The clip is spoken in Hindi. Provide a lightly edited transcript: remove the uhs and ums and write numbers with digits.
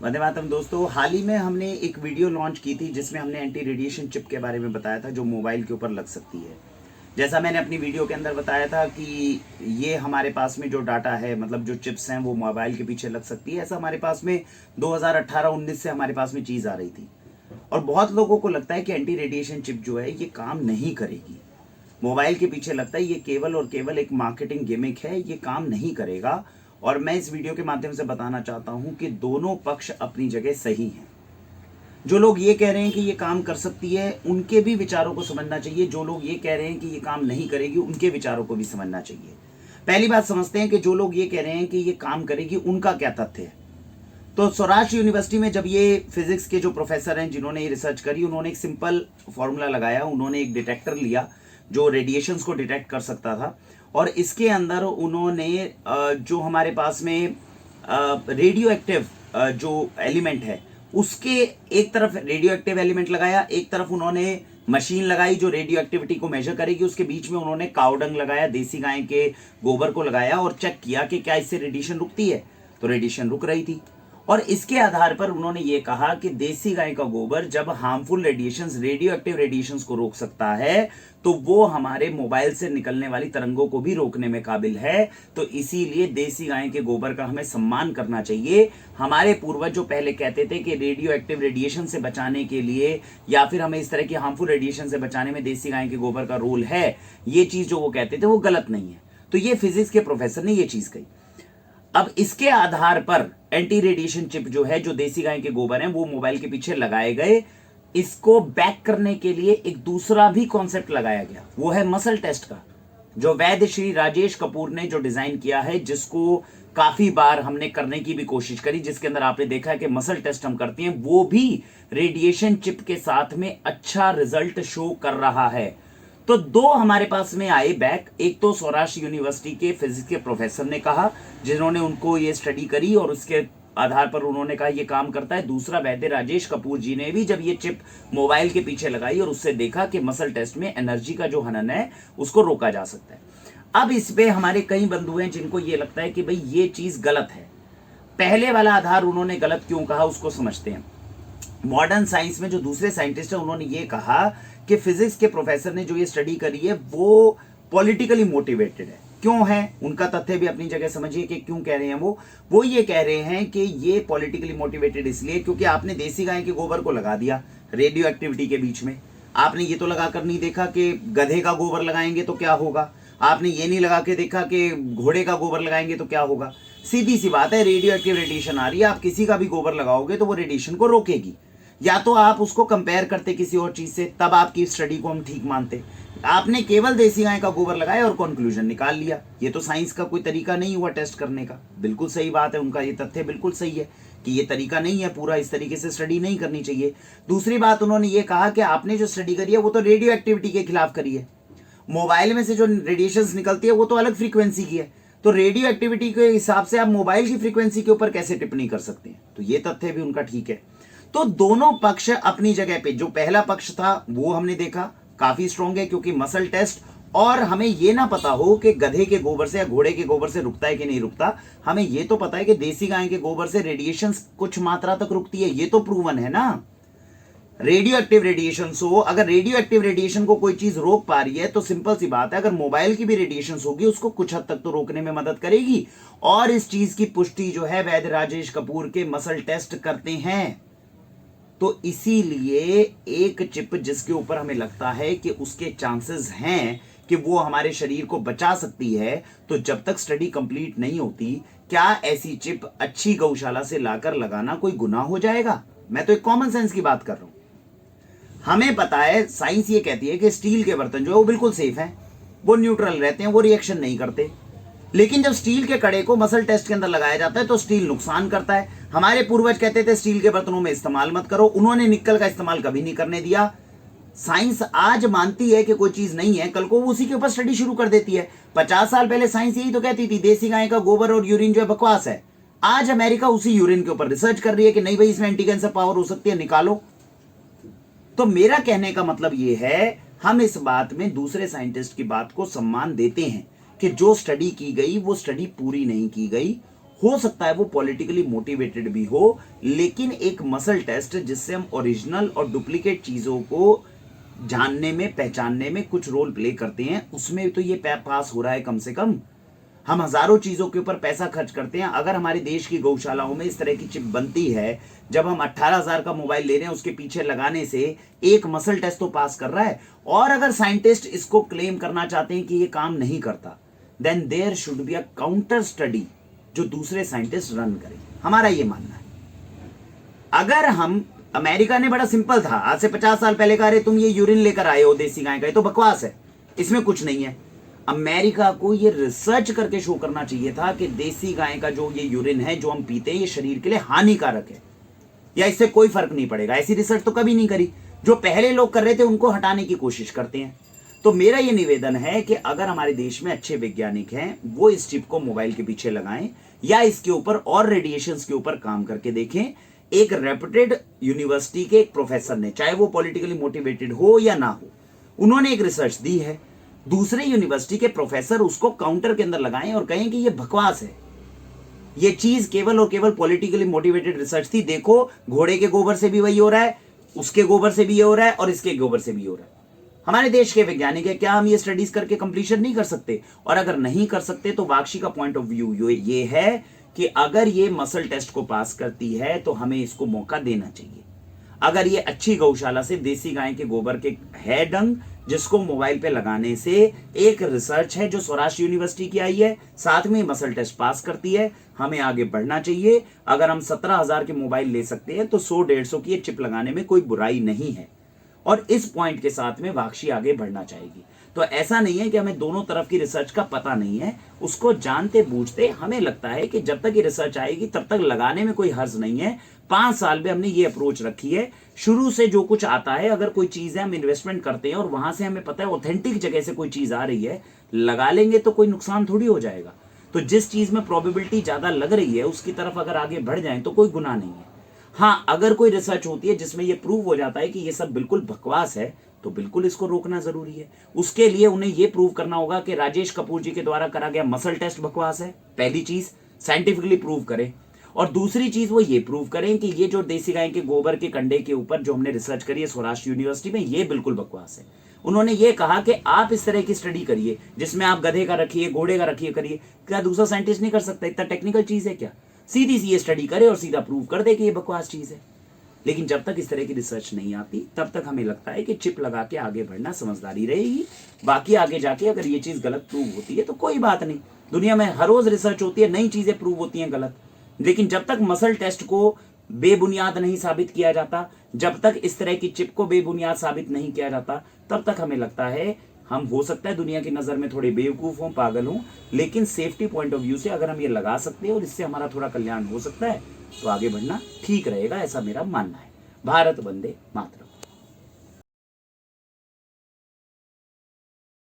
वंदे मातरम दोस्तों, हाल ही में हमने एक वीडियो लॉन्च की थी जिसमें हमने एंटी रेडिएशन चिप के बारे में बताया था जो मोबाइल के ऊपर लग सकती है। जैसा मैंने अपनी वीडियो के अंदर बताया था कि ये हमारे पास में जो डाटा है, मतलब जो चिप्स हैं वो मोबाइल के पीछे लग सकती है। ऐसा हमारे पास में 2018-19 से हमारे पास में चीज़ आ रही थी और बहुत लोगों को लगता है कि एंटी रेडिएशन चिप जो है ये काम नहीं करेगी, मोबाइल के पीछे लगता है ये केवल और केवल एक मार्केटिंग गिमिक है, ये काम नहीं करेगा। और मैं इस वीडियो के माध्यम से बताना चाहता हूं कि दोनों पक्ष अपनी जगह सही हैं। जो लोग ये कह रहे हैं कि ये काम कर सकती है उनके भी विचारों को समझना चाहिए, जो लोग ये कह रहे हैं कि ये काम नहीं करेगी उनके विचारों को भी समझना चाहिए। पहली बात समझते हैं कि जो लोग ये कह रहे हैं कि ये काम करेगी उनका क्या तथ्य है। तो सौराष्ट्र यूनिवर्सिटी में जब ये फिजिक्स के जो प्रोफेसर हैं जिन्होंने ये रिसर्च करी, उन्होंने एक सिंपल फॉर्मूला लगाया। उन्होंने एक डिटेक्टर लिया जो रेडिएशंस को डिटेक्ट कर सकता था और इसके अंदर उन्होंने जो हमारे पास में रेडियो एक्टिव जो एलिमेंट है उसके एक तरफ रेडियो एक्टिव एलिमेंट लगाया, एक तरफ उन्होंने मशीन लगाई जो रेडियो एक्टिविटी को मेजर करेगी, उसके बीच में उन्होंने काउडंग लगाया, देसी गाय के गोबर को लगाया और चेक किया कि क्या इससे रेडिएशन रुकती है। तो रेडिएशन रुक रही थी और इसके आधार पर उन्होंने ये कहा कि देसी गाय का गोबर जब harmful radiations, radio active radiations को रोक सकता है तो वो हमारे मोबाइल से निकलने वाली तरंगों को भी रोकने में काबिल है। तो इसीलिए देसी गाय के गोबर का हमें सम्मान करना चाहिए। हमारे पूर्वज जो पहले कहते थे कि रेडियो एक्टिव रेडिएशन से बचाने के लिए या फिर हमें इस तरह की हार्मफुल रेडिएशन से बचाने में देसी गाय के गोबर का रोल है, ये चीज जो वो कहते थे वो गलत नहीं है। तो ये फिजिक्स के प्रोफेसर ने ये चीज कही। अब इसके आधार पर एंटी रेडिएशन चिप जो है, जो देसी गाय के गोबर हैं, वो मोबाइल के पीछे लगाए गए। इसको बैक करने के लिए एक दूसरा भी कॉन्सेप्ट लगाया गया, वो है मसल टेस्ट का, जो वैद्य श्री राजेश कपूर ने जो डिजाइन किया है, जिसको काफी बार हमने करने की भी कोशिश करी, जिसके अंदर आपने देखा है कि मसल टेस्ट हम करते हैं, वो भी रेडिएशन चिप के साथ में अच्छा रिजल्ट शो कर रहा है। तो दो हमारे पास में आए बैक, एक तो सौराष्ट्र यूनिवर्सिटी के फिजिक्स के प्रोफेसर ने कहा जिन्होंने उनको ये स्टडी करी और उसके आधार पर उन्होंने कहा ये काम करता है। दूसरा वैद्य राजेश कपूर जी ने भी जब ये चिप मोबाइल के पीछे लगाई और उससे देखा कि मसल टेस्ट में एनर्जी का जो हनन है उसको रोका जा सकता है। अब इस पे हमारे कई बंधु हैं जिनको ये लगता है कि भाई ये चीज गलत है। पहले वाला आधार उन्होंने गलत क्यों कहा उसको समझते हैं। मॉडर्न साइंस में जो दूसरे साइंटिस्ट हैं उन्होंने ये कहा कि फिजिक्स के प्रोफेसर ने जो ये स्टडी करी है वो पॉलिटिकली मोटिवेटेड है। क्यों है, उनका तथ्य भी अपनी जगह समझिए कि क्यों कह रहे हैं वो ये कह रहे हैं कि ये पॉलिटिकली मोटिवेटेड इसलिए क्योंकि आपने देसी गाय के गोबर को लगा दिया रेडियो एक्टिविटी के बीच में। आपने ये तो लगाकर नहीं देखा कि गधे का गोबर लगाएंगे तो क्या होगा, आपने ये नहीं लगा के देखा कि घोड़े का गोबर लगाएंगे तो क्या होगा। सीधी सी बात है, रेडियो एक्टिव रेडिएशन आ रही है, आप किसी का भी गोबर लगाओगे तो वो रेडिएशन को रोकेगी। या तो आप उसको कंपेयर करते किसी और चीज से, तब आपकी स्टडी को हम ठीक मानते। आपने केवल देसी गाय का गोबर लगाया और कंक्लूजन निकाल लिया, ये तो साइंस का कोई तरीका नहीं हुआ टेस्ट करने का। बिल्कुल सही बात है, उनका ये तथ्य बिल्कुल सही है कि ये तरीका नहीं है, पूरा इस तरीके से स्टडी नहीं करनी चाहिए। दूसरी बात उन्होंने ये कहा कि आपने जो स्टडी करी है वो तो रेडियो एक्टिविटी के खिलाफ करी है, मोबाइल में से जो रेडिएशन निकलती है वो तो अलग फ्रीक्वेंसी की है, तो रेडियो एक्टिविटी के हिसाब से आप मोबाइल की फ्रीक्वेंसी के ऊपर कैसे टिप्पणी कर सकते हैं। तो ये तथ्य भी उनका ठीक है। तो दोनों पक्ष अपनी जगह पे, जो पहला पक्ष था वो हमने देखा काफी स्ट्रॉन्ग है क्योंकि मसल टेस्ट, और हमें ये ना पता हो कि गधे के गोबर से या घोड़े के गोबर से रुकता है कि नहीं रुकता, हमें ये तो पता है कि देसी गाय के गोबर से रेडिएशन कुछ मात्रा तक रुकती है, ये तो प्रूवन है ना। रेडियो एक्टिव रेडिएशन हो, अगर रेडियो एक्टिव रेडिएशन को कोई चीज रोक पा रही है तो सिंपल सी बात है, अगर मोबाइल की भी रेडिएशन होगी उसको कुछ हद तक तो रोकने में मदद करेगी। और इस चीज की पुष्टि जो है वैद्य राजेश कपूर के मसल टेस्ट करते हैं। तो इसीलिए एक चिप जिसके ऊपर हमें लगता है कि उसके चांसेस हैं कि वो हमारे शरीर को बचा सकती है, तो जब तक स्टडी कंप्लीट नहीं होती, क्या ऐसी चिप अच्छी गौशाला से लाकर लगाना कोई गुनाह हो जाएगा? मैं तो एक कॉमन सेंस की बात कर रहा हूं। हमें पता है, साइंस ये कहती है कि स्टील के बर्तन जो है वो बिल्कुल सेफ हैं, वो न्यूट्रल रहते हैं, वो रिएक्शन नहीं करते। लेकिन जब स्टील के कड़े को मसल टेस्ट के अंदर लगाया जाता है तो स्टील नुकसान करता है। हमारे पूर्वज कहते थे स्टील के बर्तनों में इस्तेमाल मत करो, उन्होंने निकल का इस्तेमाल कभी नहीं करने दिया। साइंस आज मानती है कि कोई चीज नहीं है, कल को वो उसी के ऊपर स्टडी शुरू कर देती है। 50 साल पहले साइंस यही तो कहती थी देसी गाय का गोबर और यूरिन जो है बकवास है। आज अमेरिका उसी यूरिन के ऊपर रिसर्च कर रही है कि नहीं भाई इसमें एंटी कैंसर पावर हो सकती है, निकालो। तो मेरा कहने का मतलब ये है, हम इस बात में दूसरे साइंटिस्ट की बात को सम्मान देते हैं कि जो स्टडी की गई वो स्टडी पूरी नहीं की गई। हो सकता है वो पॉलिटिकली मोटिवेटेड भी हो, लेकिन एक मसल टेस्ट जिससे हम ओरिजिनल और डुप्लीकेट चीजों को जानने में, पहचानने में कुछ रोल प्ले करते हैं, उसमें तो ये पास हो रहा है। कम से कम हम हजारों चीजों के ऊपर पैसा खर्च करते हैं। अगर हमारे देश की गौशालाओं में इस तरह की चिप बनती है, जब हम 18,000 का मोबाइल ले रहे हैं, उसके पीछे लगाने से एक मसल टेस्ट तो पास कर रहा है। और अगर साइंटिस्ट इसको क्लेम करना चाहते हैं कि ये काम नहीं करता, then there should be a counter study जो दूसरे साइंटिस्ट रन करें। हमारा ये मानना है। अगर हम, अमेरिका ने बड़ा सिंपल था, आज से 50 साल पहले कहा, अरे तुम ये यूरिन लेकर आए हो देसी गाय का, ये तो बकवास है, इसमें कुछ नहीं है। अमेरिका को ये रिसर्च करके शो करना चाहिए था कि देसी गाय का जो ये यूरिन है जो हम पीते हैं, ये शरीर के लिए हानिकारक है या इससे कोई फर्क नहीं पड़ेगा। ऐसी रिसर्च तो कभी नहीं करी। जो पहले लोग कर रहे थे उनको हटाने की कोशिश करते हैं। तो मेरा ये निवेदन है कि अगर हमारे देश में अच्छे वैज्ञानिक हैं, वो इस चिप को मोबाइल के पीछे लगाएं या इसके ऊपर और रेडिएशंस के ऊपर काम करके देखें। एक रेपुटेड यूनिवर्सिटी के एक प्रोफेसर ने, चाहे वो पॉलिटिकली मोटिवेटेड हो या ना हो, उन्होंने एक रिसर्च दी है। दूसरे यूनिवर्सिटी के प्रोफेसर उसको काउंटर के अंदर लगाएं और कहें कि ये बकवास है, ये चीज केवल और केवल पॉलिटिकली मोटिवेटेड रिसर्च थी। देखो, घोड़े के गोबर से भी वही हो रहा है, उसके गोबर से भी ये हो रहा है और इसके गोबर से भी हो रहा है। हमारे देश के वैज्ञानिक है, क्या हम ये स्टडीज करके कंप्लीशन नहीं कर सकते? और अगर नहीं कर सकते तो वाक्षी का पॉइंट ऑफ व्यू ये है कि अगर ये मसल टेस्ट को पास करती है तो हमें इसको मौका देना चाहिए। अगर ये अच्छी गौशाला से देसी गाय के गोबर के है डंग, जिसको मोबाइल पे लगाने से एक रिसर्च है जो सौराष्ट्र यूनिवर्सिटी की आई है, साथ में मसल टेस्ट पास करती है, हमें आगे बढ़ना चाहिए। अगर हम 17,000 के मोबाइल ले सकते हैं तो 100-150 की चिप लगाने में कोई बुराई नहीं है। और इस पॉइंट के साथ में वाक्षी आगे बढ़ना चाहेगी। तो ऐसा नहीं है कि हमें दोनों तरफ की रिसर्च का पता नहीं है, उसको जानते बूझते हमें लगता है कि जब तक ये रिसर्च आएगी तब तक लगाने में कोई हर्ज नहीं है। 5 साल में हमने ये अप्रोच रखी है। शुरू से जो कुछ आता है, अगर कोई चीज है हम इन्वेस्टमेंट करते हैं और वहां से हमें पता है ऑथेंटिक जगह से कोई चीज आ रही है, लगा लेंगे तो कोई नुकसान थोड़ी हो जाएगा। तो जिस चीज में प्रोबेबिलिटी ज्यादा लग रही है उसकी तरफ अगर आगे बढ़ जाए तो कोई गुनाह नहीं है। हाँ, अगर कोई रिसर्च होती है जिसमें ये प्रूव हो जाता है कि ये सब बिल्कुल बकवास है, तो बिल्कुल इसको रोकना जरूरी है। उसके लिए उन्हें ये प्रूव करना होगा कि राजेश कपूर जी के द्वारा करा गया मसल टेस्ट बकवास है। पहली चीज साइंटिफिकली प्रूव करें। और दूसरी चीज वो ये प्रूव करें कि ये जो देसी गाय के गोबर के कंडे के ऊपर जो हमने रिसर्च करी है सौराष्ट्र यूनिवर्सिटी में, ये बिल्कुल बकवास है। उन्होंने ये कहा कि आप इस तरह की स्टडी करिए जिसमें आप गधे का रखिए, घोड़े का रखिए, करिए। क्या दूसरा साइंटिस्ट नहीं कर सकता? इतना टेक्निकल चीज है क्या? सीधी सी ये स्टडी करे और सीधा प्रूव कर दे कि ये बकवास चीज है। लेकिन जब तक इस तरह की रिसर्च नहीं आती तब तक हमें लगता है कि चिप लगा के आगे बढ़ना समझदारी रहेगी। बाकी आगे जाके अगर ये चीज गलत प्रूव होती है तो कोई बात नहीं। दुनिया में हर रोज रिसर्च होती है, नई चीजें प्रूव होती हैं गलत। लेकिन जब तक मसल टेस्ट को बेबुनियाद नहीं साबित किया जाता, जब तक इस तरह की चिप को बेबुनियाद साबित नहीं किया जाता, तब तक हमें लगता है हम हो सकता है दुनिया की नजर में थोड़े बेवकूफ हों, पागल हों, लेकिन सेफ्टी पॉइंट ऑफ व्यू से अगर हम ये लगा सकते हैं और इससे हमारा थोड़ा कल्याण हो सकता है तो आगे बढ़ना ठीक रहेगा, ऐसा मेरा मानना है। भारत वंदे मातरम।